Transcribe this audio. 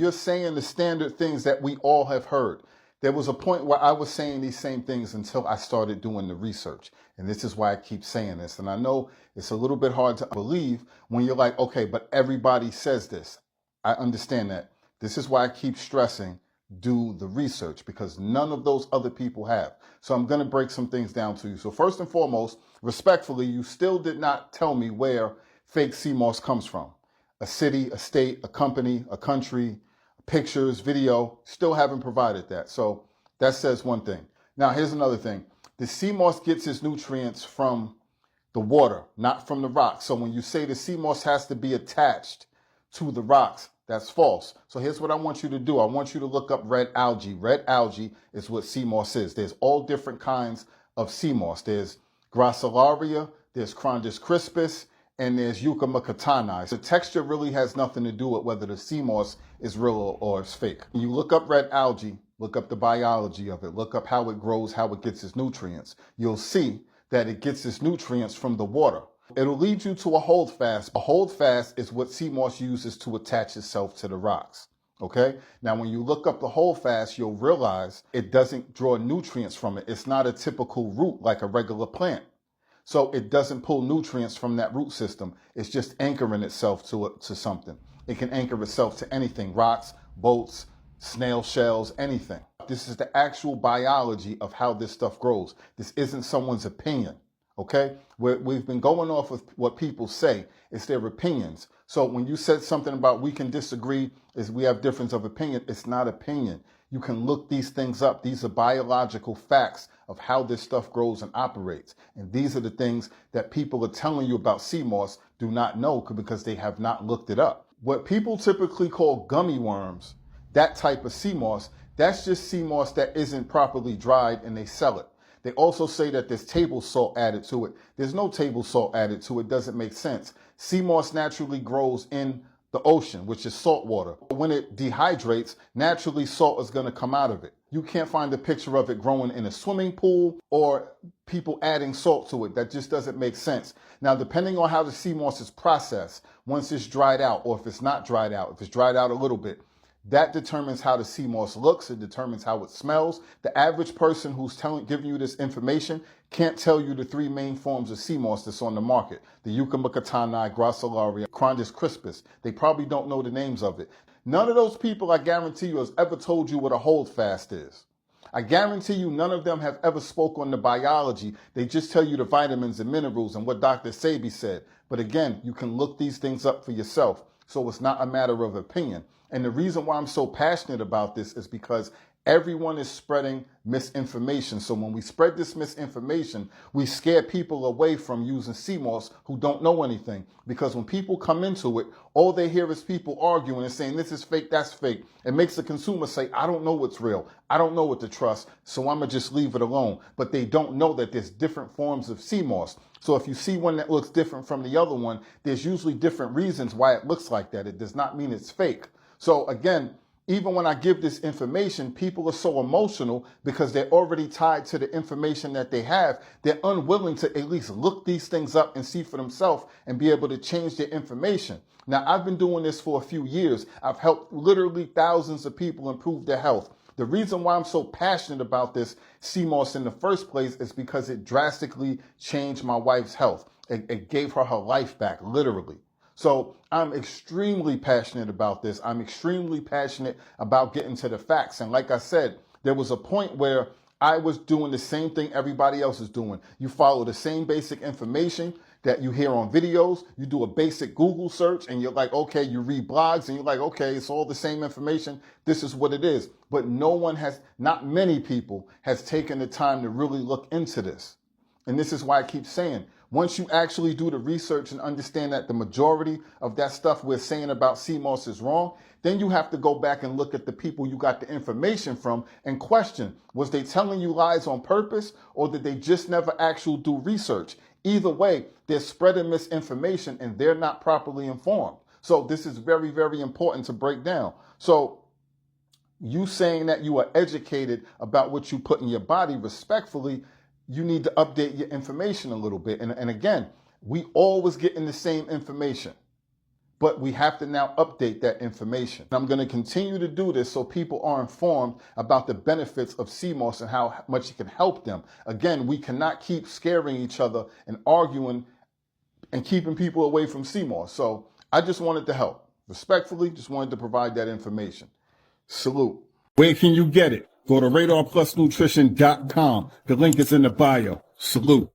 You're saying the standard things that we all have heard. There was a point where I was saying these same things until I started doing the research. And this is why I keep saying this. And I know it's a little bit hard to believe when you're like, okay, but everybody says this. I understand that. This is why I keep stressing, do the research, because none of those other people have. So I'm going to break some things down to you. So first and foremost, respectfully, you still did not tell me where fake sea moss comes from. A city, a state, a company, a country, pictures, video, still haven't provided that. So that says one thing. Now, here's another thing. The sea moss gets its nutrients from the water, not from the rocks. So when you say the sea moss has to be attached to the rocks, that's false. So here's what I want you to do. I want you to look up red algae. Red algae is what sea moss is. There's all different kinds of sea moss. There's Gracilaria, there's Crondis crispus, and there's Yucca macatani. The texture really has nothing to do with whether the sea moss is real or it's fake. When you look up red algae, look up the biology of it, look up how it grows, how it gets its nutrients. You'll see that it gets its nutrients from the water. It'll lead you to a holdfast. A holdfast is what sea moss uses to attach itself to the rocks. Okay? Now, when you look up the holdfast, you'll realize it doesn't draw nutrients from it. It's not a typical root like a regular plant. So it doesn't pull nutrients from that root system. It's just anchoring itself to something. It can anchor itself to anything, rocks, boats, snail shells, anything. This is the actual biology of how this stuff grows. This isn't someone's opinion, okay? We've been going off of what people say. It's their opinions. So when you said something about we can disagree, is we have difference of opinion, it's not opinion. You can look these things up. These are biological facts of how this stuff grows and operates. And these are the things that people are telling you about sea moss do not know because they have not looked it up. What people typically call gummy worms, that type of sea moss, that's just sea moss that isn't properly dried and they sell it. They also say that there's table salt added to it. There's no table salt added to it. It doesn't make sense. Sea moss naturally grows in the ocean, which is salt water. When it dehydrates, naturally salt is going to come out of it. You can't find a picture of it growing in a swimming pool or people adding salt to it. That just doesn't make sense. Now, depending on how the sea moss is processed, once it's dried out or if it's not dried out, if it's dried out a little bit, that determines how the sea moss looks. It determines how it smells. The average person who's giving you this information can't tell you the three main forms of sea moss that's on the market. The Yucca macatani, Gracilaria, Crondis crispus. They probably don't know the names of it. None of those people, I guarantee you, has ever told you what a holdfast is. I guarantee you none of them have ever spoke on the biology. They just tell you the vitamins and minerals and what Dr. Sebi said. But again, you can look these things up for yourself. So it's not a matter of opinion. And the reason why I'm so passionate about this is because everyone is spreading misinformation. So when we spread this misinformation, we scare people away from using sea moss who don't know anything. Because when people come into it, all they hear is people arguing and saying, this is fake, that's fake. It makes the consumer say, I don't know what's real. I don't know what to trust, so I'm going to just leave it alone. But they don't know that there's different forms of sea moss. So if you see one that looks different from the other one, there's usually different reasons why it looks like that. It does not mean it's fake. So again, even when I give this information, people are so emotional because they're already tied to the information that they have. They're unwilling to at least look these things up and see for themselves and be able to change their information. Now, I've been doing this for a few years. I've helped literally thousands of people improve their health. The reason why I'm so passionate about this sea moss in the first place is because it drastically changed my wife's health. It gave her life back, literally. So I'm extremely passionate about this. I'm extremely passionate about getting to the facts. And like I said, there was a point where I was doing the same thing everybody else is doing. You follow the same basic information that you hear on videos. You do a basic Google search and you're like, okay, you read blogs and you're like, okay, it's all the same information. This is what it is. But not many people has taken the time to really look into this. And this is why I keep saying, once you actually do the research and understand that the majority of that stuff we're saying about sea moss is wrong, then you have to go back and look at the people you got the information from and question, was they telling you lies on purpose or did they just never actually do research? Either way, they're spreading misinformation and they're not properly informed. So this is very, very important to break down. So you saying that you are educated about what you put in your body, respectfully, you need to update your information a little bit. And again, we always getting the same information. but we have to now update that information. I'm going to continue to do this so people are informed about the benefits of sea moss and how much it can help them. Again, we cannot keep scaring each other and arguing and keeping people away from sea moss. So I just wanted to help. Respectfully, just wanted to provide that information. Salute. Where can you get it? Go to RadarPlusNutrition.com. The link is in the bio. Salute.